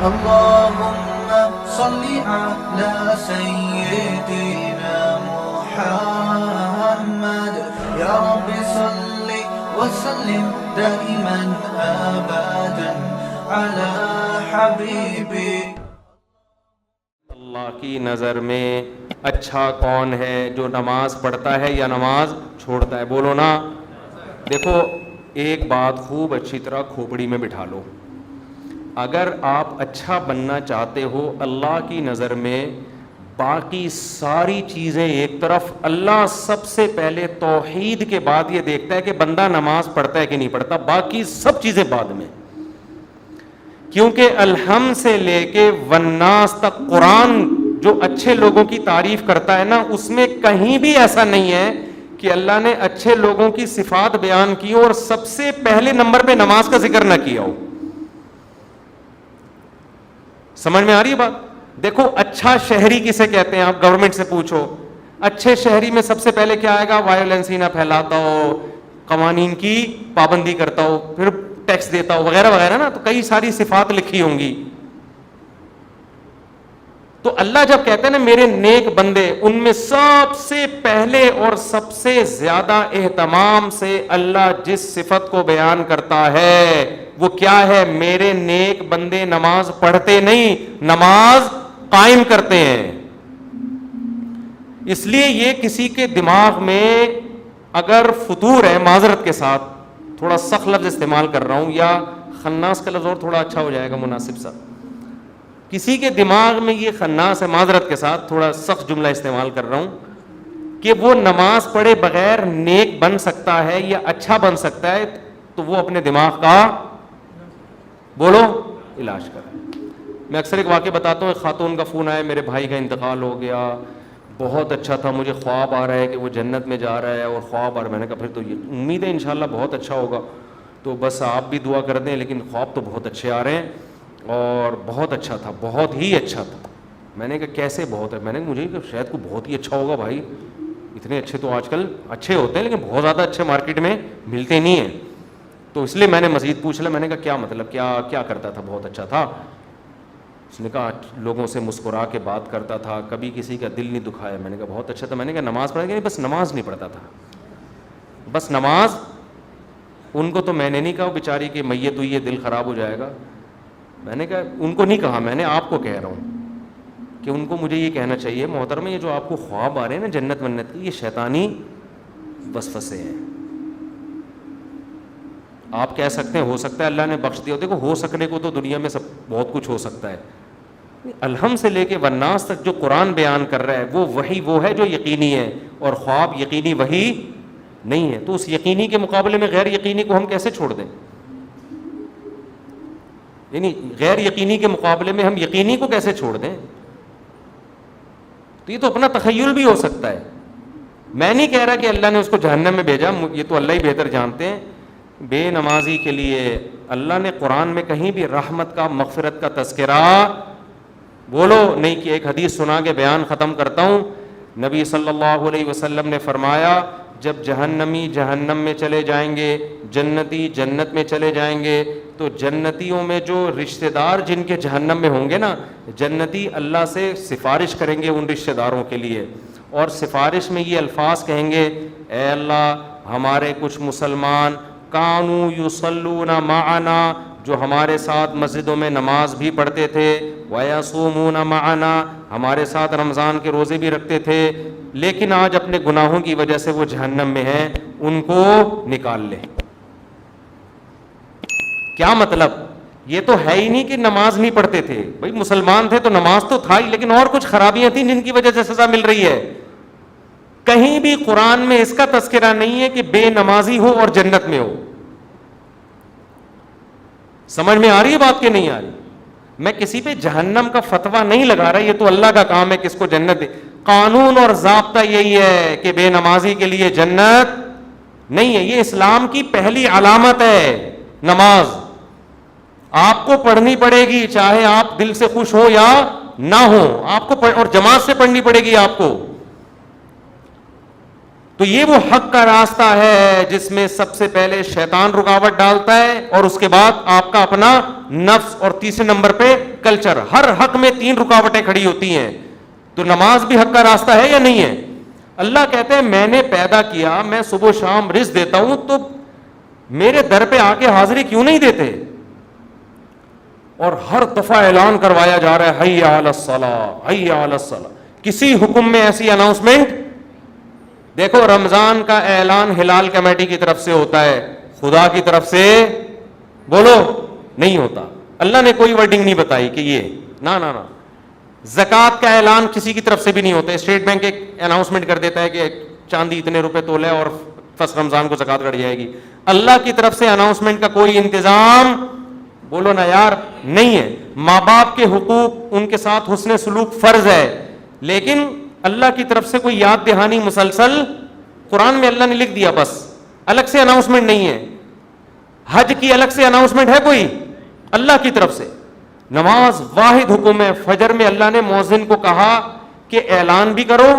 اللهم صل على سيدنا محمد يا رب صل وسلم دائما ابدا على حبيبي. اللہ کی نظر میں اچھا کون ہے؟ جو نماز پڑھتا ہے یا نماز چھوڑتا ہے؟ بولو نا. دیکھو ایک بات خوب اچھی طرح کھوپڑی میں بٹھا لو. اگر آپ اچھا بننا چاہتے ہو اللہ کی نظر میں، باقی ساری چیزیں ایک طرف، اللہ سب سے پہلے توحید کے بعد یہ دیکھتا ہے کہ بندہ نماز پڑھتا ہے کہ نہیں پڑھتا، باقی سب چیزیں بعد میں. کیونکہ الحمد سے لے کے والناس تک قرآن جو اچھے لوگوں کی تعریف کرتا ہے نا، اس میں کہیں بھی ایسا نہیں ہے کہ اللہ نے اچھے لوگوں کی صفات بیان کی اور سب سے پہلے نمبر پہ نماز کا ذکر نہ کیا ہو. سمجھ میں آ رہی ہے بات؟ دیکھو اچھا شہری کسے کہتے ہیں؟ آپ گورنمنٹ سے پوچھو. اچھے شہری میں سب سے پہلے کیا آئے گا؟ وائلنس ہی نہ پھیلاتا ہو، قوانین کی پابندی کرتا ہو، پھر ٹیکس دیتا ہو، وغیرہ وغیرہ نا. تو کئی ساری صفات لکھی ہوں گی. تو اللہ جب کہتے ہیں نا میرے نیک بندے، ان میں سب سے پہلے اور سب سے زیادہ اہتمام سے اللہ جس صفت کو بیان کرتا ہے وہ کیا ہے؟ میرے نیک بندے نماز پڑھتے نہیں، نماز قائم کرتے ہیں. اس لیے یہ کسی کے دماغ میں اگر فطور ہے، معذرت کے ساتھ تھوڑا سخت لفظ استعمال کر رہا ہوں، یا خناس کا لفظ اور تھوڑا اچھا ہو جائے گا مناسب سا، کسی کے دماغ میں یہ خناس ہے، معذرت کے ساتھ تھوڑا سخت جملہ استعمال کر رہا ہوں، کہ وہ نماز پڑھے بغیر نیک بن سکتا ہے یا اچھا بن سکتا ہے، تو وہ اپنے دماغ کا بولو علاج کرے. میں اکثر ایک واقعہ بتاتا ہوں. ایک خاتون کا فون آیا، میرے بھائی کا انتقال ہو گیا، بہت اچھا تھا، مجھے خواب آ رہا ہے کہ وہ جنت میں جا رہا ہے، اور خواب آ رہا ہے. میں نے کہا پھر تو یہ امید ہے انشاءاللہ بہت اچھا ہوگا، تو بس آپ بھی دعا کر دیں، لیکن خواب تو بہت اچھے آ رہے ہیں اور بہت اچھا تھا، بہت ہی اچھا تھا. میں نے کہا کیسے بہت ہے؟ میں نے کہا مجھے کہ شاید کو بہت ہی اچھا ہوگا بھائی، اتنے اچھے تو آج کل اچھے ہوتے ہیں لیکن بہت زیادہ اچھے مارکیٹ میں ملتے نہیں ہیں. تو اس لیے میں نے مزید پوچھ لیا. میں نے کہا کیا مطلب، کیا کرتا تھا؟ بہت اچھا تھا. اس نے کہا لوگوں سے مسکرا کے بات کرتا تھا، کبھی کسی کا دل نہیں دکھایا. میں نے کہا بہت اچھا تھا. میں نے کہا نماز پڑھے گا؟ نہیں، بس نماز نہیں پڑھتا تھا، بس نماز. ان کو تو میں نے نہیں کہا بیچاری کہ میت ہوئی ہے دل خراب ہو جائے گا. میں نے کہا ان کو نہیں کہا، میں نے آپ کو کہہ رہا ہوں کہ ان کو مجھے یہ کہنا چاہیے محترمہ، یہ جو آپ کو خواب آ رہے ہیں نا جنت منت کی، یہ شیطانی وسوسے ہیں. آپ کہہ سکتے ہیں ہو سکتا ہے اللہ نے بخش دیا. دیکھو ہو سکنے کو تو دنیا میں سب بہت کچھ ہو سکتا ہے. الحمد سے لے کے والناس تک جو قرآن بیان کر رہا ہے وہ وہی وہ ہے جو یقینی ہے، اور خواب یقینی وہی نہیں ہے. تو اس یقینی کے مقابلے میں غیر یقینی کو ہم کیسے چھوڑ دیں؟ یعنی غیر یقینی کے مقابلے میں ہم یقینی کو کیسے چھوڑ دیں؟ تو یہ تو اپنا تخیل بھی ہو سکتا ہے. میں نہیں کہہ رہا کہ اللہ نے اس کو جہنم میں بھیجا، یہ تو اللہ ہی بہتر جانتے ہیں. بے نمازی کے لیے اللہ نے قرآن میں کہیں بھی رحمت کا، مغفرت کا تذکرہ بولو نہیں کہ. ایک حدیث سنا کے بیان ختم کرتا ہوں. نبی صلی اللہ علیہ وسلم نے فرمایا جب جہنمی جہنم میں چلے جائیں گے، جنتی جنت میں چلے جائیں گے، تو جنتیوں میں جو رشتہ دار جن کے جہنم میں ہوں گے نا، جنتی اللہ سے سفارش کریں گے ان رشتہ داروں کے لیے، اور سفارش میں یہ الفاظ کہیں گے: اے اللہ ہمارے کچھ مسلمان کانوا یصلون معنا، جو ہمارے ساتھ مسجدوں میں نماز بھی پڑھتے تھے، ویصومون معنا، ہمارے ساتھ رمضان کے روزے بھی رکھتے تھے، لیکن آج اپنے گناہوں کی وجہ سے وہ جہنم میں ہیں، ان کو نکال لے. کیا مطلب؟ یہ تو ہے ہی نہیں کہ نماز نہیں پڑھتے تھے. بھائی مسلمان تھے تو نماز تو تھا ہی، لیکن اور کچھ خرابیاں تھیں جن کی وجہ سے سزا مل رہی ہے. کہیں بھی قرآن میں اس کا تذکرہ نہیں ہے کہ بے نمازی ہو اور جنت میں ہو. سمجھ میں آ رہی ہے بات کہ نہیں آ رہی؟ میں کسی پہ جہنم کا فتویٰ نہیں لگا رہا، یہ تو اللہ کا کام ہے کس کو جنت دے. قانون اور ضابطہ یہی ہے کہ بے نمازی کے لیے جنت نہیں ہے. یہ اسلام کی پہلی علامت ہے نماز. آپ کو پڑھنی پڑے گی چاہے آپ دل سے خوش ہو یا نہ ہو، آپ کو اور جماعت سے پڑھنی پڑے گی آپ کو. تو یہ وہ حق کا راستہ ہے جس میں سب سے پہلے شیطان رکاوٹ ڈالتا ہے، اور اس کے بعد آپ کا اپنا نفس، اور تیسرے نمبر پہ کلچر, ہر حق میں 3 رکاوٹیں کھڑی ہوتی ہیں, تو نماز بھی حق کا راستہ ہے یا نہیں ہے؟ اللہ کہتے ہیں میں نے پیدا کیا, میں صبح شام رزق دیتا ہوں, تو میرے در پہ آ کے حاضری کیوں نہیں دیتے؟ اور ہر دفعہ اعلان کروایا جا رہا ہے حی علی الصلاۃ, حی علی الصلاۃ. کسی حکم میں ایسی اناؤنسمنٹ دیکھو, رمضان کا اعلان ہلال کمیٹی کی طرف سے ہوتا ہے, خدا کی طرف سے بولو نہیں ہوتا. اللہ نے کوئی ورڈنگ نہیں بتائی کہ یہ نہ نہ نہ. زکوٰۃ کا اعلان کسی کی طرف سے بھی نہیں ہوتا. اسٹیٹ بینک ایک اناؤنسمنٹ کر دیتا ہے کہ چاندی اتنے روپے تولے اور فرسٹ رمضان کو زکوٰۃ کٹ جائے گی. اللہ کی طرف سے اناؤنسمنٹ کا کوئی انتظام بولو نا یار نہیں ہے. ماں باپ کے حقوق, ان کے ساتھ حسن سلوک فرض ہے, لیکن اللہ کی طرف سے کوئی یاد دہانی مسلسل قرآن میں اللہ نے لکھ دیا, بس الگ سے اناؤنسمنٹ نہیں ہے. حج کی الگ سے اناؤنسمنٹ ہے کوئی؟ اللہ کی طرف سے. نماز واحد حکم ہے. فجر میں اللہ نے مؤذن کو کہا کہ اعلان بھی کرو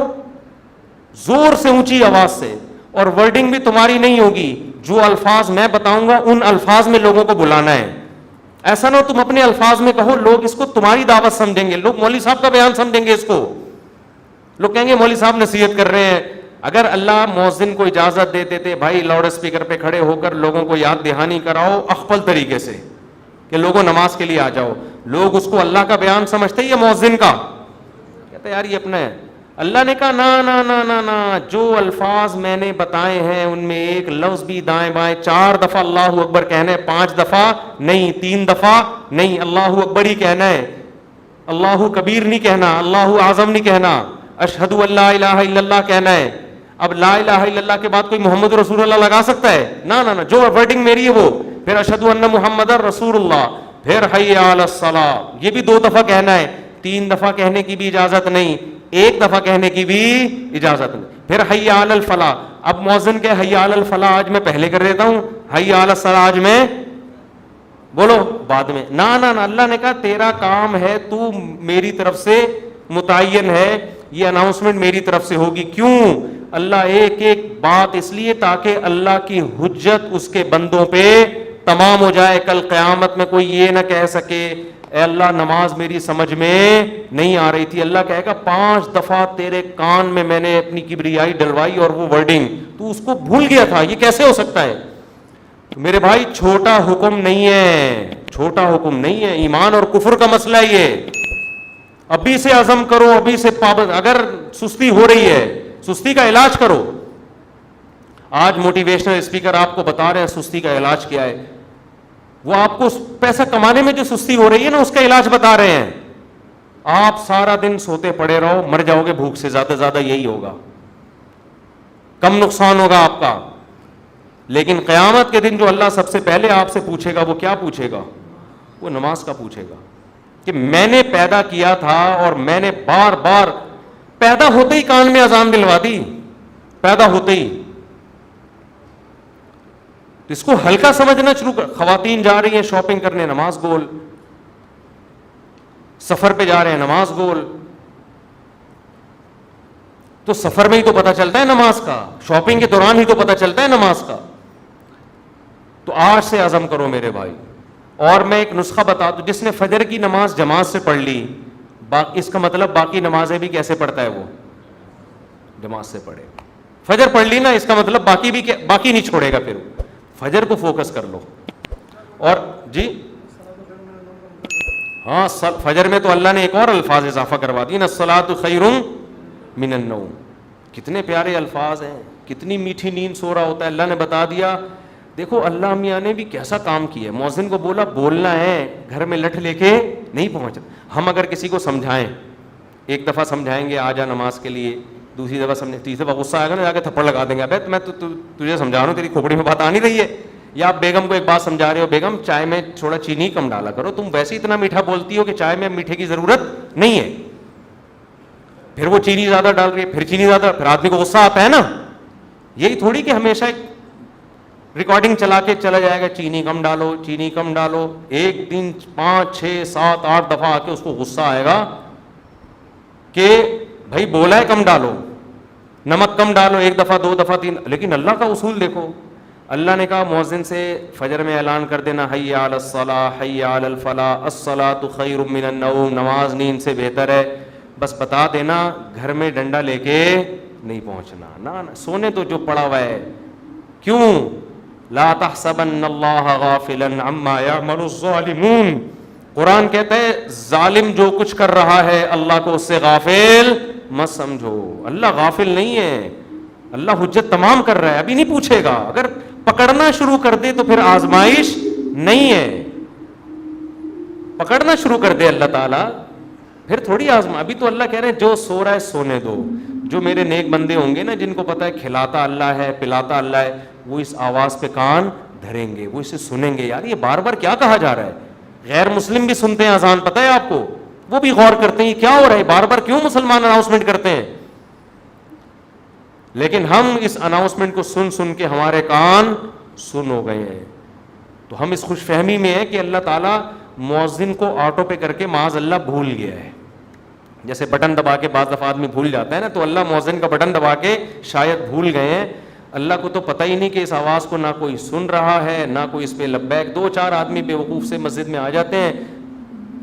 زور سے, اونچی آواز سے, اور ورڈنگ بھی تمہاری نہیں ہوگی, جو الفاظ میں بتاؤں گا ان الفاظ میں لوگوں کو بلانا ہے. ایسا نہ ہو تم اپنے الفاظ میں کہو, لوگ اس کو تمہاری دعوت سمجھیں گے, لوگ مولوی صاحب کا بیان سمجھیں گے اس کو, لوگ کہیں گے مولوی صاحب نصیحت کر رہے ہیں. اگر اللہ مؤذن کو اجازت دے دیتے بھائی لاؤڈ اسپیکر پہ کھڑے ہو کر لوگوں کو یاد دہانی کراؤ اخفل طریقے سے کہ لوگوں نماز کے لیے آ جاؤ, لوگ اس کو اللہ کا بیان سمجھتے یا مؤذن کا؟ کہتے یار یہ اپنا ہے. اللہ نے کہا نا نا نا نا نا, جو الفاظ میں نے بتائے ہیں ان میں ایک لفظ بھی دائیں بائیں 4 دفعہ اللہ اکبر کہنا ہے, 5 دفعہ نہیں, 3 دفعہ نہیں, اللہ اکبر ہی کہنا ہے, اللہ کبیر نہیں کہنا, اللہ اعظم نہیں کہنا, اشہد ان لا الہ الا اللہ کہنا ہے. اب لا الہ الا اللہ کے بعد کوئی محمد رسول اللہ لگا سکتا ہے؟ نہ نہ نہ, جو ورڈنگ میری ہے وہ, پھر اشہد ان محمد رسول اللہ, پھر حی علی الصلاۃ, یہ بھی 2 دفعہ کہنا ہے, 3 دفعہ کہنے کی بھی اجازت نہیں, 1 دفعہ کہنے کی بھی اجازت نہیں, پھر حی علی الفلاح. اب مؤذن کہ حی علی الفلاح آج میں پہلے کر دیتا ہوں, حی علی الصلاۃ آج میں بولو بعد میں. نہ نہ نہ, اللہ نے کہا تیرا کام ہے, تو میری طرف سے متعین ہے, یہ اناؤنسمنٹ میری طرف سے ہوگی. کیوں؟ اللہ ایک ایک بات اس لیے تاکہ اللہ کی حجت اس کے بندوں پہ تمام ہو جائے. کل قیامت میں کوئی یہ نہ کہہ سکے اے اللہ نماز میری سمجھ میں نہیں آ رہی تھی. اللہ کہے گا 5 دفعہ تیرے کان میں نے اپنی کبریائی ڈلوائی اور وہ ورڈنگ تو اس کو بھول گیا تھا, یہ کیسے ہو سکتا ہے؟ میرے بھائی چھوٹا حکم نہیں ہے, چھوٹا حکم نہیں ہے, ایمان اور کفر کا مسئلہ یہ. ابھی سے عزم کرو, ابھی سے پابند. اگر سستی ہو رہی ہے سستی کا علاج کرو. آج موٹیویشنل اسپیکر آپ کو بتا رہے ہیں سستی کا علاج کیا ہے. وہ آپ کو پیسہ کمانے میں جو سستی ہو رہی ہے نا اس کا علاج بتا رہے ہیں. آپ سارا دن سوتے پڑے رہو, مر جاؤ گے بھوک سے, زیادہ سے زیادہ یہی ہوگا, کم نقصان ہوگا آپ کا. لیکن قیامت کے دن جو اللہ سب سے پہلے آپ سے پوچھے گا وہ کیا پوچھے گا؟ وہ نماز کا پوچھے گا کہ میں نے پیدا کیا تھا اور میں نے بار بار پیدا ہوتے ہی کان میں اذان دلوا دی, پیدا ہوتے ہی. اس کو ہلکا سمجھنا شروع کر. خواتین جا رہی ہیں شاپنگ کرنے, نماز گول. سفر پہ جا رہے ہیں, نماز گول. تو سفر میں ہی تو پتہ چلتا ہے نماز کا, شاپنگ کے دوران ہی تو پتہ چلتا ہے نماز کا. تو آج سے عزم کرو میرے بھائی. اور میں ایک نسخہ بتا دوں, جس نے فجر کی نماز جماعت سے پڑھ لی, اس کا مطلب باقی نمازیں بھی کیسے پڑھتا ہے وہ؟ جماعت سے پڑھے. فجر پڑھ لی نا, اس کا مطلب باقی نہیں چھوڑے گا. پھر فجر کو فوکس کر لو. اور جی ہاں, فجر میں تو اللہ نے ایک اور الفاظ اضافہ کروا دی نا, الصلاۃ خیر من النوم. کتنے پیارے الفاظ ہیں, کتنی میٹھی نیند سو رہا ہوتا ہے. اللہ نے بتا دیا. دیکھو اللہ میاں نے بھی کیسا کام کیا. مؤذن کو بولا بولنا ہے, گھر میں لٹھ لے کے نہیں پہنچنا. ہم اگر کسی کو سمجھائیں, 1 دفعہ سمجھائیں گے آ جا نماز کے لیے, دوسری دفعہ سمجھیں, تیسری دفعہ غصہ آئے گا نا, جا کے تھپڑ لگا دیں گے, ابے میں تجھے سمجھا رہا ہوں, تیری کھوپڑی میں بات آ نہیں رہی ہے. یا آپ بیگم کو ایک بات سمجھا رہے ہو, بیگم چائے میں تھوڑا چینی کم ڈالا کرو, تم ویسے اتنا میٹھا بولتی ہو کہ چائے میں میٹھے کی ضرورت نہیں ہے. پھر وہ چینی زیادہ ڈال رہی ہے, پھر چینی زیادہ, پھر آدمی کو غصہ آتا ہے نا. یہی تھوڑی کہ ہمیشہ ریکارڈنگ چلا کے چلا جائے گا, چینی کم ڈالو, چینی کم ڈالو. ایک دن 5 6 7 8 دفعہ آ کے اس کو غصہ آئے گا کہ بھائی بولا ہے کم ڈالو, نمک کم ڈالو, 1 دفعہ 2 دفعہ 3. لیکن اللہ کا اصول دیکھو, اللہ نے کہا مؤذن سے فجر میں اعلان کر دینا حی علی الصلاۃ حی علی الفلاح الصلاۃ خیر من النوم، نماز نیند سے بہتر ہے. بس بتا دینا گھر میں ڈنڈا لے کے نہیں پہنچنا. نہ سونے تو جو پڑا ہوا ہے. کیوں؟ لا تحسبن اللہ غافلا عما یعمل الظالمون. قرآن کہتا ہے ظالم جو کچھ کر رہا ہے اللہ کو اس سے غافل مت سمجھو. اللہ غافل نہیں ہے، اللہ حجت تمام کر رہا ہے، ابھی نہیں پوچھے گا. اگر پکڑنا شروع کر دے تو پھر آزمائش نہیں ہے. پکڑنا شروع کر دے اللہ تعالیٰ پھر تھوڑی ابھی تو اللہ کہہ رہے ہیں جو سو رہا ہے سونے دو. جو میرے نیک بندے ہوں گے نا جن کو پتا ہے کھلاتا اللہ ہے پلاتا اللہ ہے، وہ اس آواز پہ کان دھریں گے، وہ اسے سنیں گے. یار یہ بار بار کیا کہا جا رہا ہے؟ غیر مسلم بھی سنتے ہیں اذان، پتہ ہے آپ کو، وہ بھی غور کرتے ہیں کیا ہو رہا ہے، بار بار کیوں مسلمان اناؤنسمنٹ کرتے ہیں. لیکن ہم اس اناؤنسمنٹ کو سن سن کے ہمارے کان سن ہو گئے ہیں. تو ہم اس خوش فہمی میں ہیں کہ اللہ تعالیٰ مؤذن کو آٹو پہ کر کے معاذ اللہ بھول گیا ہے. جیسے بٹن دبا کے بعض دفعہ آدمی بھول جاتا ہے نا، تو اللہ مؤذن کا بٹن دبا کے شاید بھول گئے ہیں. اللہ کو تو پتہ ہی نہیں کہ اس آواز کو نہ کوئی سن رہا ہے نہ کوئی اس پہ لبیک. 2-4 آدمی بیوقوف سے مسجد میں آ جاتے ہیں.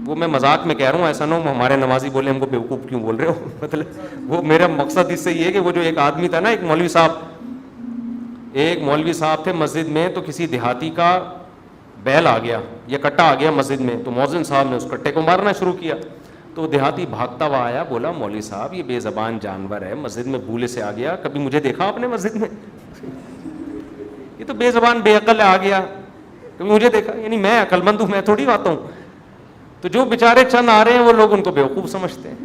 وہ میں مذاق میں کہہ رہا ہوں، ایسا نہ ہو ہمارے نمازی بولے ہم کو بیوقوف کیوں بول رہے ہو. مطلب وہ میرا مقصد اس سے یہ ہے کہ وہ جو ایک آدمی تھا نا، ایک مولوی صاحب تھے مسجد میں، تو کسی دیہاتی کا بیل آ گیا یا کٹا آ گیا مسجد میں، تو مؤذن صاحب نے اس کٹے کو مارنا شروع کیا. تو دیہاتی بھاگتا ہوا آیا، بولا مولوی صاحب یہ بے زبان جانور ہے، مسجد میں بھولے سے آ گیا، کبھی مجھے دیکھا آپ نے مسجد میں؟ یہ تو بے زبان بے عقل آ گیا، کبھی مجھے دیکھا؟ یعنی میں عقل مند ہوں، میں تھوڑی آتا ہوں. تو جو بیچارے چند آ رہے ہیں وہ لوگ ان کو بیوقوف سمجھتے ہیں.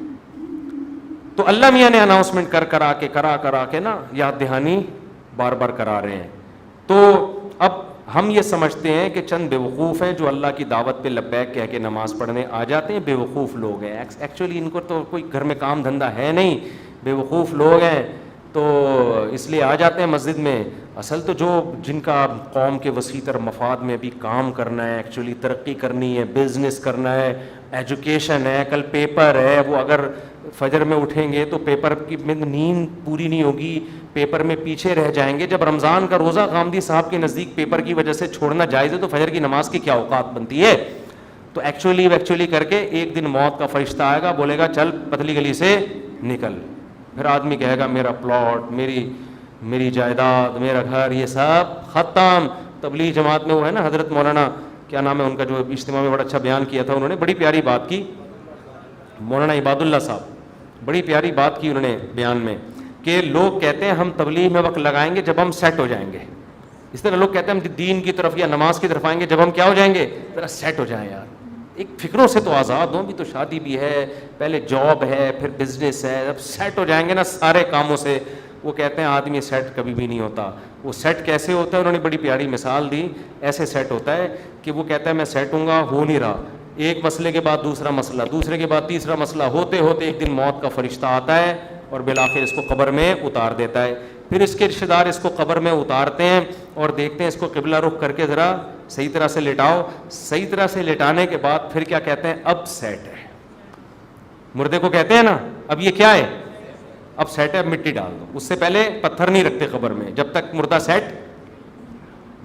تو اللہ میاں نے اناؤنسمنٹ کرا کے نا یاد دہانی بار بار کرا رہے ہیں. تو اب ہم یہ سمجھتے ہیں کہ چند بیوقوف ہیں جو اللہ کی دعوت پہ لبیک کہہ کے نماز پڑھنے آ جاتے ہیں. بیوقوف لوگ ہیں ایکچولی، ان کو تو کوئی گھر میں کام دھندہ ہے نہیں، بیوقوف لوگ ہیں تو اس لیے آ جاتے ہیں مسجد میں. اصل تو جو جن کا قوم کے وسیع تر مفاد میں ابھی کام کرنا ہے، ایکچولی ترقی کرنی ہے، بزنس کرنا ہے، ایجوکیشن ہے، کل پیپر ہے، وہ اگر فجر میں اٹھیں گے تو پیپر کی نیند پوری نہیں ہوگی، پیپر میں پیچھے رہ جائیں گے. جب رمضان کا روزہ غامدی صاحب کے نزدیک پیپر کی وجہ سے چھوڑنا جائز ہے تو فجر کی نماز کی کیا اوقات بنتی ہے؟ تو ایکچولی کر کے ایک دن موت کا فرشتہ آئے گا، بولے گا چل پتلی گلی سے نکل. پھر آدمی کہے گا میرا پلاٹ، میری جائیداد، میرا گھر، یہ سب ختم. تبلیغ جماعت میں وہ ہے نا حضرت مولانا کیا نام ہے ان کا، جو اجتماع میں بڑا اچھا بیان کیا تھا، انہوں نے بڑی پیاری بات کی، مولانا عباد اللہ صاحب، بڑی پیاری بات کی انہوں نے بیان میں، کہ لوگ کہتے ہیں ہم تبلیغ میں وقت لگائیں گے جب ہم سیٹ ہو جائیں گے. اس طرح لوگ کہتے ہیں ہم دین کی طرف یا نماز کی طرف آئیں گے جب ہم کیا ہو جائیں گے، ذرا سیٹ ہو جائیں. یار ایک فکروں سے تو آزاد ہوں، بھی تو شادی بھی ہے، پہلے جاب ہے، پھر بزنس ہے، جب سیٹ ہو جائیں گے نا سارے کاموں سے. وہ کہتے ہیں آدمی سیٹ کبھی بھی نہیں ہوتا. وہ سیٹ کیسے ہوتا ہے؟ انہوں نے بڑی پیاری مثال دی. ایسے سیٹ ہوتا ہے کہ وہ کہتا ہے میں سیٹ ہوں گا، ہو نہیں رہا، ایک مسئلے کے بعد دوسرا مسئلہ، دوسرے کے بعد تیسرا مسئلہ، ہوتے ہوتے ایک دن موت کا فرشتہ آتا ہے اور بالآخر اس کو قبر میں اتار دیتا ہے. پھر اس کے رشتہ دار اس کو قبر میں اتارتے ہیں اور دیکھتے ہیں اس کو قبلہ رخ کر کے ذرا صحیح طرح سے لٹاؤ. صحیح طرح سے لٹانے کے بعد پھر کیا کہتے ہیں؟ اب سیٹ ہے. مردے کو کہتے ہیں نا اب یہ کیا ہے؟ اب سیٹ ہے، اب مٹی ڈال دو. اس سے پہلے پتھر نہیں رکھتے قبر میں جب تک مردہ سیٹ.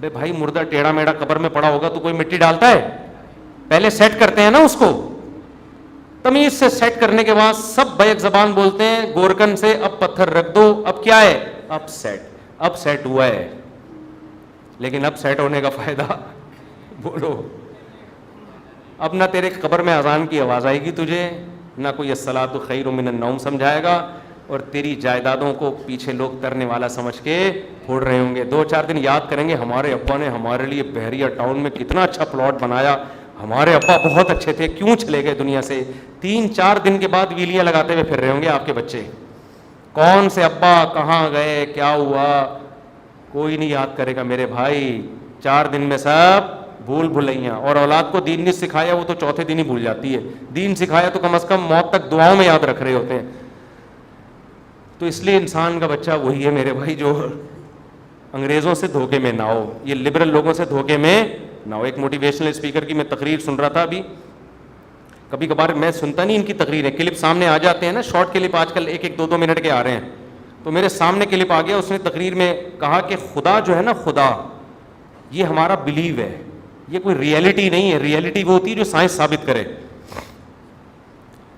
بے بھائی مردہ ٹیڑھا میڑھا قبر میں پڑا ہوگا تو کوئی مٹی ڈالتا ہے؟ پہلے سیٹ کرتے ہیں نا اس کو. تمیز سے سیٹ کرنے کے بعد سب بیک زبان بولتے ہیں گورکن سے اب پتھر رکھ دو. اب کیا ہے؟ اب سیٹ ہوا ہے. لیکن اب سیٹ ہونے کا فائدہ بولو. اب نہ تیرے قبر میں اذان کی آواز آئے گی تجھے، نہ کوئی الصلاۃ خیر من النوم سمجھائے گا، اور تیری جائیدادوں کو پیچھے لوگ ترنے والا سمجھ کے پھوڑ رہے ہوں گے. 2-4 دن یاد کریں گے ہمارے ابا نے ہمارے لیے بحریہ ٹاؤن میں کتنا اچھا پلاٹ بنایا، ہمارے ابا بہت اچھے تھے، کیوں چلے گئے دنیا سے. 3-4 دن کے بعد ویلیاں لگاتے ہوئے پھر رہے ہوں گے آپ کے بچے. کون سے ابا کہاں گئے، کیا ہوا، کوئی نہیں یاد کرے گا میرے بھائی. 4 دن میں سب بھول بھلائیاں. اور اولاد کو دین نہیں سکھایا وہ تو چوتھے دن ہی بھول جاتی ہے. دین سکھایا تو کم از کم موت تک دعاؤں میں یاد رکھ رہے ہوتے ہیں. تو اس لیے انسان کا بچہ وہی ہے میرے بھائی جو انگریزوں سے دھوکے میں نہ ہو، یہ لبرل لوگوں سے دھوکے میں نہ ہو. ایک موٹیویشنل اسپیکر کی میں تقریر سن رہا تھا ابھی. کبھی کبھار میں سنتا نہیں ان کی تقریریں، کلپ سامنے آ جاتے ہیں نا، شارٹ کلپ آج کل 1-2 منٹ کے آ رہے ہیں. تو میرے سامنے کلپ آ گیا، اس نے تقریر میں کہا کہ خدا جو ہے نا، خدا یہ ہمارا بلیو ہے, یہ کوئی ریئلٹی نہیں ہے. ریئلٹی وہ ہوتی ہے جو سائنس ثابت کرے.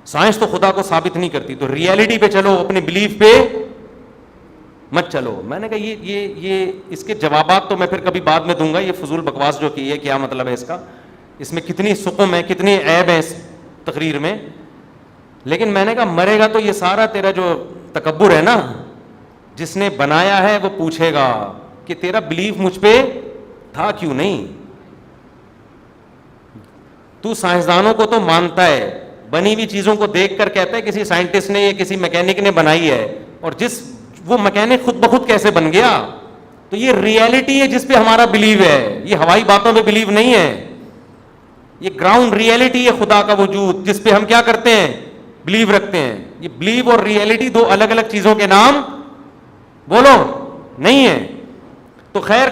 سائنس تو خدا کو ثابت نہیں کرتی, تو ریئلٹی پہ چلو, اپنے بلیف پہ مت چلو. میں نے کہا یہ اس کے جوابات تو میں پھر کبھی بعد میں دوں گا. یہ فضول بکواس جو کی ہے, کیا مطلب ہے اس کا, اس میں کتنی سقم ہے, کتنی عیب ہے اس تقریر میں. لیکن میں نے کہا مرے گا تو یہ سارا تیرا جو تکبر ہے نا, جس نے بنایا ہے وہ پوچھے گا کہ تیرا بلیف مجھ پہ تھا کیوں نہیں. تو سائنسدانوں کو تو مانتا ہے, بنی ہوئی چیزوں کو دیکھ کر کہتا ہے کسی سائنٹسٹ نے یا کسی میکینک نے بنائی ہے, اور وہ میکینک خود بخود کیسے بن گیا. تو یہ ریئلٹی ہے جس پہ ہمارا بلیو ہے, یہ ہوائی باتوں پہ بلیو نہیں ہے. یہ گراؤنڈ ریئلٹی ہے خدا کا وجود, جس پہ ہم کیا کرتے ہیں, بلیو رکھتے ہیں. یہ بلیو اور ریئلٹی دو الگ الگ چیزوں کے نام بولو نہیں ہے. تو خیر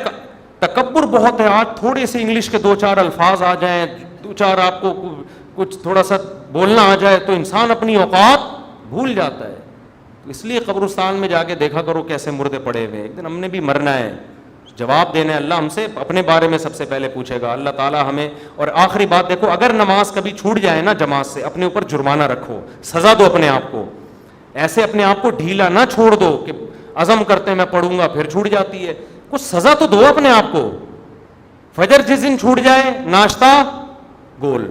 تکبر بہت ہے. آج تھوڑے سے انگلش کے 2-4 الفاظ آ جائیں, 2-4 آپ کو کچھ تھوڑا سا بولنا آ جائے تو انسان اپنی اوقات بھول جاتا ہے. اس لیے قبرستان میں جا کے دیکھا کرو کیسے مردے پڑے ہوئے. ایک دن ہم نے بھی مرنا ہے, جواب دینا ہے. اللہ ہم سے اپنے بارے میں سب سے پہلے پوچھے گا, اللہ تعالیٰ ہمیں. اور آخری بات دیکھو, اگر نماز کبھی چھوٹ جائے نا جماعت سے, اپنے اوپر جرمانہ رکھو, سزا دو اپنے آپ کو. ایسے اپنے آپ کو ڈھیلا نہ چھوڑ دو کہ عزم کرتے ہیں میں پڑھوں گا پھر چھوٹ جاتی ہے. کچھ سزا تو دو اپنے آپ کو. فجر جس دن چھوٹ جائے, ناشتہ گول,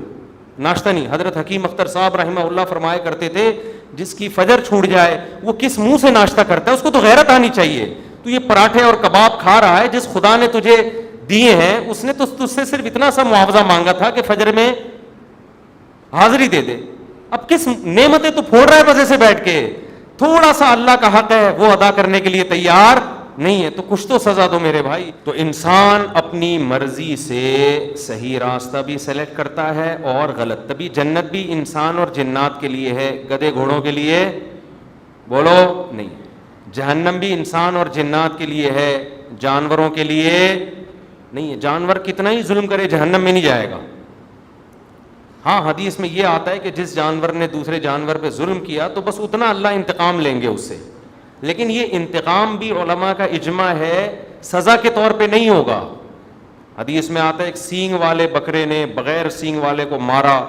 ناشتہ نہیں. حضرت حکیم اختر صاحب رحمہ اللہ فرمایا کرتے تھے, جس کی فجر چھوٹ جائے وہ کس منہ سے ناشتہ کرتا ہے, اس کو تو غیرت آنی چاہیے. تو یہ پراٹھے اور کباب کھا رہا ہے, جس خدا نے تجھے دیے ہیں اس نے تو تجھ سے صرف اتنا سا معاوضہ مانگا تھا کہ فجر میں حاضری دے دے. اب کس نعمتیں تو پھوڑ رہا ہے مزے سے بیٹھ کے, تھوڑا سا اللہ کا حق ہے وہ ادا کرنے کے لیے تیار نہیں ہے, تو کچھ تو سزا دو میرے بھائی. تو انسان اپنی مرضی سے صحیح راستہ بھی سلیکٹ کرتا ہے اور غلط. تبھی جنت بھی انسان اور جنات کے لیے ہے, گدھے گھوڑوں کے لیے بولو نہیں. جہنم بھی انسان اور جنات کے لیے ہے, جانوروں کے لیے نہیں ہے. جانور کتنا ہی ظلم کرے جہنم میں نہیں جائے گا. ہاں حدیث میں یہ آتا ہے کہ جس جانور نے دوسرے جانور پہ ظلم کیا تو بس اتنا اللہ انتقام لیں گے اس سے. لیکن یہ انتقام بھی علماء کا اجماع ہے سزا کے طور پہ نہیں ہوگا. حدیث میں آتا ہے ایک سینگ والے بکرے نے بغیر سینگ والے کو مارا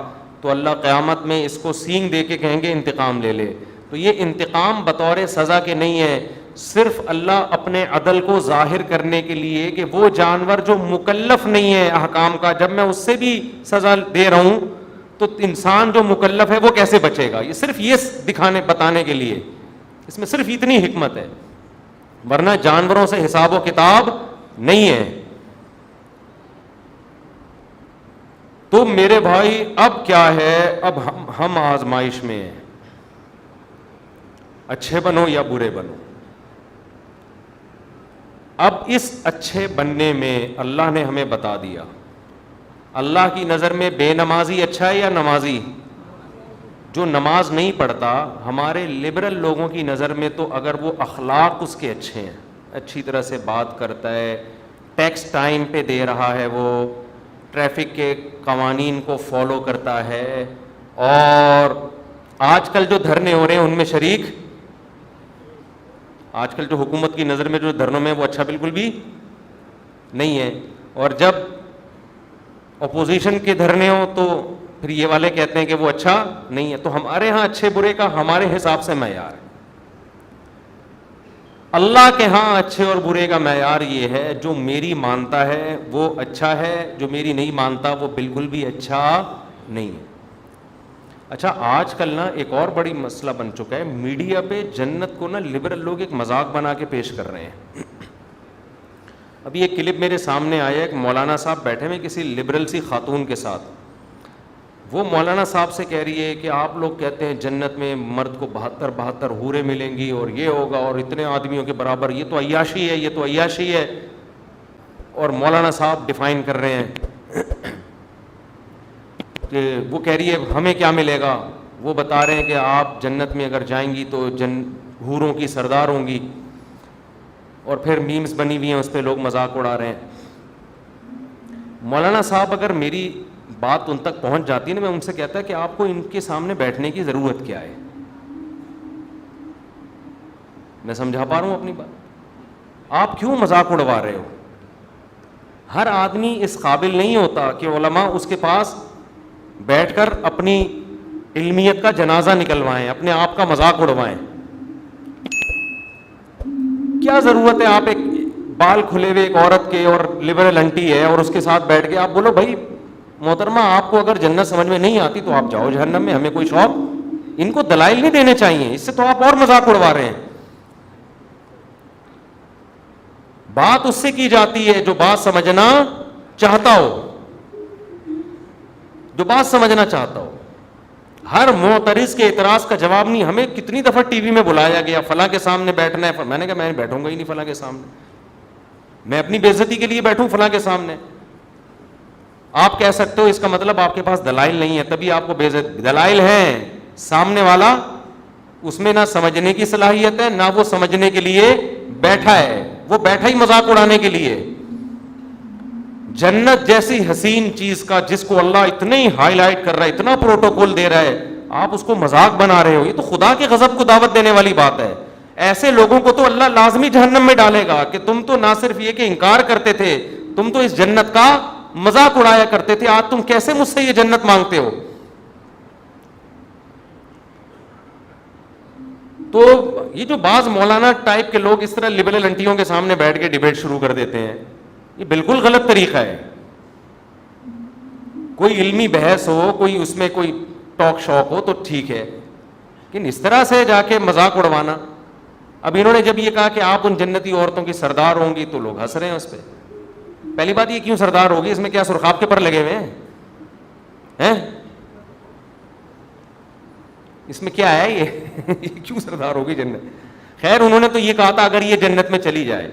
تو اللہ قیامت میں اس کو سینگ دے کے کہیں گے انتقام لے لے. تو یہ انتقام بطور سزا کے نہیں ہے, صرف اللہ اپنے عدل کو ظاہر کرنے کے لیے کہ وہ جانور جو مکلف نہیں ہے احکام کا, جب میں اس سے بھی سزا دے رہا ہوں تو انسان جو مکلف ہے وہ کیسے بچے گا. یہ صرف یہ بتانے کے لیے, اس میں صرف اتنی حکمت ہے, ورنہ جانوروں سے حساب و کتاب نہیں ہے. تو میرے بھائی اب کیا ہے, اب ہم آزمائش میں ہیں, اچھے بنو یا برے بنو. اب اس اچھے بننے میں اللہ نے ہمیں بتا دیا, اللہ کی نظر میں بے نمازی اچھا ہے یا نمازی؟ جو نماز نہیں پڑھتا ہمارے لبرل لوگوں کی نظر میں تو اگر وہ اخلاق اس کے اچھے ہیں, اچھی طرح سے بات کرتا ہے, ٹیکس ٹائم پہ دے رہا ہے, وہ ٹریفک کے قوانین کو فالو کرتا ہے, اور آج کل جو دھرنے ہو رہے ہیں ان میں شریک, آج کل جو حکومت کی نظر میں جو دھرنوں میں وہ اچھا بالکل بھی نہیں ہے, اور جب اپوزیشن کے دھرنے ہوں تو پھر یہ والے کہتے ہیں کہ وہ اچھا نہیں ہے. تو ہمارے ہاں اچھے برے کا ہمارے حساب سے معیار ہے, اللہ کے ہاں اچھے اور برے کا معیار یہ ہے جو میری مانتا ہے وہ اچھا ہے, جو میری نہیں مانتا وہ بالکل بھی اچھا نہیں ہے. اچھا آج کل نا ایک اور بڑی مسئلہ بن چکا ہے, میڈیا پہ جنت کو نا لبرل لوگ ایک مذاق بنا کے پیش کر رہے ہیں. ابھی ایک کلپ میرے سامنے آیا, ایک مولانا صاحب بیٹھے ہوئے کسی لبرل سی خاتون کے ساتھ, وہ مولانا صاحب سے کہہ رہی ہے کہ آپ لوگ کہتے ہیں جنت میں مرد کو 72 حوریں ملیں گی اور یہ ہوگا اور اتنے آدمیوں کے برابر, یہ تو عیاشی ہے, یہ تو عیاشی ہے. اور مولانا صاحب ڈیفائن کر رہے ہیں کہ وہ کہہ رہی ہے ہمیں کیا ملے گا, وہ بتا رہے ہیں کہ آپ جنت میں اگر جائیں گی تو حوروں کی سردار ہوں گی, اور پھر میمز بنی ہوئی ہیں اس پہ لوگ مذاق اڑا رہے ہیں. مولانا صاحب اگر میری بات ان تک پہنچ جاتی ہے نا, میں ان سے کہتا ہے کہ آپ کو ان کے سامنے بیٹھنے کی ضرورت کیا ہے. میں سمجھا پا رہا ہوں اپنی بات, آپ کیوں مذاق اڑوا رہے ہو؟ ہر آدمی اس قابل نہیں ہوتا کہ علماء اس کے پاس بیٹھ کر اپنی علمیت کا جنازہ نکلوائیں, اپنے آپ کا مذاق اڑوائیں. کیا ضرورت ہے آپ ایک بال کھلے ہوئے ایک عورت کے اور لبرل انٹی ہے اور اس کے ساتھ بیٹھ کے آپ بولو بھائی محترمہ آپ کو اگر جنت سمجھ میں نہیں آتی تو آپ جاؤ جہنم میں, ہمیں کوئی شوق. ان کو دلائل نہیں دینے چاہیے, اس سے تو آپ اور مذاق اڑوا رہے ہیں. بات اس سے کی جاتی ہے جو بات سمجھنا چاہتا ہو, جو بات سمجھنا چاہتا ہو. ہر معترض کے اعتراض کا جواب نہیں. ہمیں کتنی دفعہ ٹی وی میں بلایا گیا فلاں کے سامنے بیٹھنا ہے, میں نے کہا میں بیٹھوں گا ہی نہیں فلاں کے سامنے, میں اپنی بے عزتی کے لیے بیٹھوں فلاں کے سامنے. آپ کہہ سکتے ہو اس کا مطلب آپ کے پاس دلائل نہیں ہے, تبھی آپ کو بے عزت. دلائل ہیں, سامنے والا اس میں نہ سمجھنے کی صلاحیت ہے نہ وہ سمجھنے کے لیے بیٹھا ہے, وہ بیٹھا ہی مذاق اڑانے کے لیے. جنت جیسی حسین چیز کا جس کو اللہ اتنے ہی ہائی لائٹ کر رہا ہے, اتنا پروٹوکول دے رہا ہے, آپ اس کو مذاق بنا رہے ہو. یہ تو خدا کے غضب کو دعوت دینے والی بات ہے. ایسے لوگوں کو تو اللہ لازمی جہنم میں ڈالے گا کہ تم تو نہ صرف یہ کہ انکار کرتے تھے, تم تو اس جنت کا مذاق اڑایا کرتے تھے, آج تم کیسے مجھ سے یہ جنت مانگتے ہو. تو یہ جو بعض مولانا ٹائپ کے لوگ اس طرح لبرل انٹیوں کے سامنے بیٹھ کے ڈیبیٹ شروع کر دیتے ہیں, یہ بالکل غلط طریقہ ہے. کوئی علمی بحث ہو, کوئی اس میں کوئی ٹاک شوق ہو تو ٹھیک ہے, لیکن اس طرح سے جا کے مذاق اڑوانا. اب انہوں نے جب یہ کہا کہ آپ ان جنتی عورتوں کی سردار ہوں گی تو لوگ ہنس رہے ہیں اس پہ. پہلی بات یہ کیوں سردار ہوگی, اس میں کیا سرخاب کے پر لگے ہوئے ہیں, اس میں کیا ہے یہ کیوں سردار ہوگی جنت. خیر انہوں نے تو یہ کہا تھا اگر یہ جنت میں چلی جائے.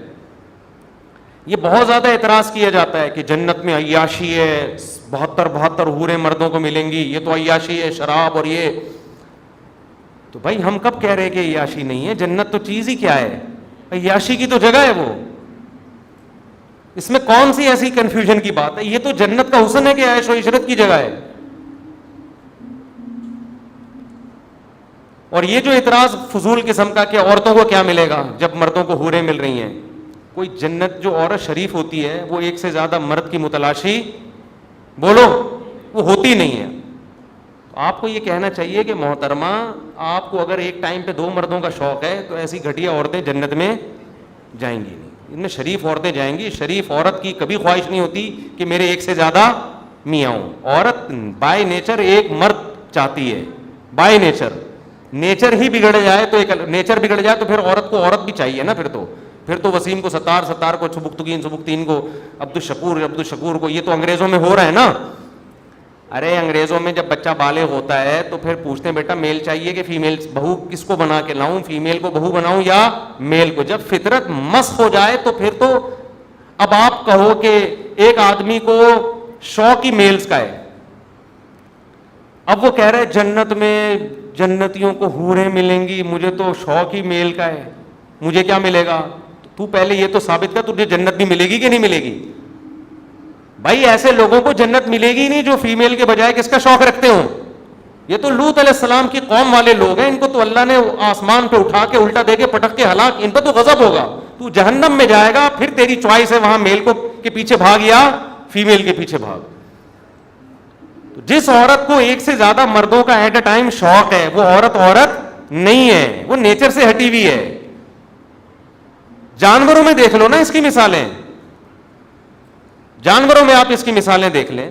یہ بہت زیادہ اعتراض کیا جاتا ہے کہ جنت میں عیاشی ہے, 72 حوریں مردوں کو ملیں گی, یہ تو عیاشی ہے, شراب اور یہ. تو بھائی ہم کب کہہ رہے کہ عیاشی نہیں ہے, جنت تو چیز ہی کیا ہے, عیاشی کی تو جگہ ہے وہ. اس میں کون سی ایسی کنفیوژن کی بات ہے, یہ تو جنت کا حسن ہے کہ عیش و عشرت کی جگہ ہے. اور یہ جو اعتراض فضول قسم کا کہ عورتوں کو کیا ملے گا جب مردوں کو حوریں مل رہی ہیں, کوئی جنت جو عورت شریف ہوتی ہے وہ ایک سے زیادہ مرد کی متلاشی بولو وہ ہوتی نہیں ہے. آپ کو یہ کہنا چاہیے کہ محترمہ آپ کو اگر ایک ٹائم پہ 2 مردوں کا شوق ہے تو ایسی گھٹیا عورتیں جنت میں جائیں گی نہیں, ان میں شریف عورتیں جائیں گی. شریف عورت کی کبھی خواہش نہیں ہوتی کہ میرے ایک سے زیادہ میاں ہوں. عورت بائی نیچر ایک مرد چاہتی ہے, بائی نیچر. نیچر ہی بگڑ جائے تو ایک نیچر بگڑ جائے تو پھر عورت کو عورت بھی چاہیے نا. پھر تو وسیم کو ستار کو سبکتگین کو عبدالشکور کو, یہ تو انگریزوں میں ہو رہا ہے نا. ارے انگریزوں میں جب بچہ بالغ ہوتا ہے تو پھر پوچھتے ہیں بیٹا میل چاہیے کہ فیمیل, بہو کس کو بنا کے لاؤں, فیمیل کو بہو بناؤں یا میل کو. جب فطرت مسخ ہو جائے تو پھر تو اب آپ کہو کہ ایک آدمی کو شوق ہی میلز کا ہے, اب وہ کہہ رہے جنت میں جنتیوں کو حوریں ملیں گی, مجھے تو شوق ہی میل کا ہے, مجھے کیا ملے گا. تو پہلے یہ تو ثابت کر تجھے جنت بھی ملے گی کہ نہیں ملے گی. بھائی ایسے لوگوں کو جنت ملے گی نہیں جو فیمیل کے بجائے کس کا شوق رکھتے ہوں. یہ تو لوط علیہ السلام کی قوم والے لوگ ہیں, ان کو تو اللہ نے آسمان پہ اٹھا کے الٹا دے کے پٹک کے ہلاک, ان پہ تو غضب ہوگا. تو جہنم میں جائے گا, پھر تیری چوائس ہے وہاں میل کو کے پیچھے بھاگ یا فیمیل کے پیچھے بھاگ. جس عورت کو ایک سے زیادہ مردوں کا ایٹ اے ٹائم شوق ہے وہ عورت نہیں ہے, وہ نیچر سے ہٹی ہوئی ہے. جانوروں میں دیکھ لو نا اس کی مثالیں, جانوروں میں آپ اس کی مثالیں دیکھ لیں.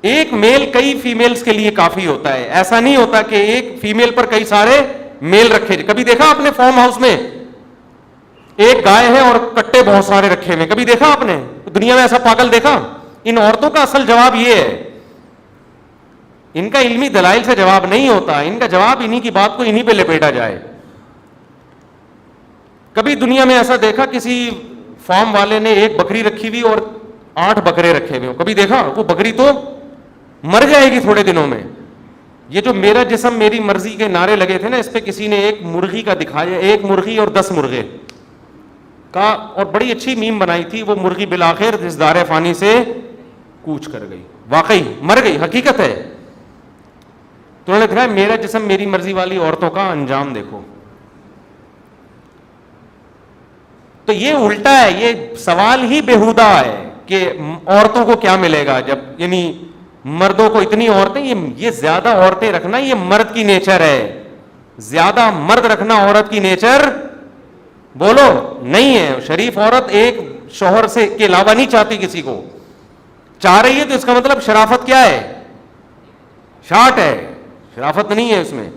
ایک میل کئی فیمیلز کے لیے کافی ہوتا ہے, ایسا نہیں ہوتا کہ ایک فیمیل پر کئی سارے میل رکھے. کبھی دیکھا آپ نے فارم ہاؤس میں ایک گائے ہے اور کٹے بہت سارے رکھے ہوئے, کبھی دیکھا آپ نے دنیا میں ایسا پاگل دیکھا. ان عورتوں کا اصل جواب یہ ہے, ان کا علمی دلائل سے جواب نہیں ہوتا, ان کا جواب انہی کی بات کو انہی پہ لپیٹا جائے. کبھی دنیا میں ایسا دیکھا کسی فارم والے نے ایک بکری رکھی ہوئی اور 8 بکرے رکھے ہوئے, کبھی دیکھا. وہ بکری تو مر جائے گی تھوڑے دنوں میں. یہ جو میرا جسم میری مرضی کے نعرے لگے تھے نا, اس پہ کسی نے ایک مرغی کا دکھایا, 1 مرغی اور 10 مرغے کا, اور بڑی اچھی میم بنائی تھی. وہ مرغی بالآخر اس دار فانی سے کوچ کر گئی, واقعی مر گئی, حقیقت ہے. تو انہوں نے کہا میرا جسم میری مرضی والی عورتوں کا انجام دیکھو. تو یہ الٹا ہے, یہ سوال ہی بےہودہ ہے. کہ عورتوں کو کیا ملے گا جب, یعنی مردوں کو اتنی عورتیں, یہ زیادہ عورتیں رکھنا یہ مرد کی نیچر ہے, زیادہ مرد رکھنا عورت کی نیچر بولو نہیں ہے. شریف عورت ایک شوہر سے کے علاوہ نہیں چاہتی کسی کو, چاہ رہی ہے تو اس کا مطلب شرافت کیا ہے, شارٹ ہے, شرافت نہیں ہے اس میں.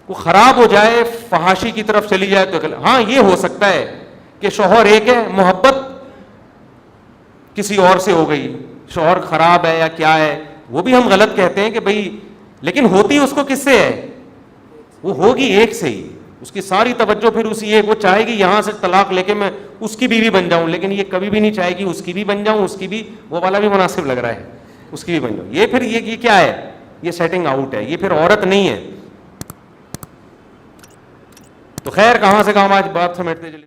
وہ خراب ہو جائے, فحاشی کی طرف چلی جائے تو ہاں یہ ہو سکتا ہے کہ شوہر ایک ہے, محبت کسی اور سے ہو گئی, شوہر خراب ہے یا کیا ہے, وہ بھی ہم غلط کہتے ہیں کہ بھائی, لیکن ہوتی اس کو کس سے ہے, وہ ہوگی ایک سے ہی, اس کی ساری توجہ پھر اسی ایک, وہ چاہے گی یہاں سے طلاق لے کے میں اس کی بیوی بن جاؤں, لیکن یہ کبھی بھی نہیں چاہے گی اس کی بھی بن جاؤں, اس کی بھی, وہ والا بھی مناسب لگ رہا ہے, اس کی بھی بن جاؤں. یہ پھر یہ کیا ہے, یہ سیٹنگ آؤٹ ہے, یہ پھر عورت نہیں ہے. تو خیر کہاں سے کہاں آج بات سمیٹتے چلے.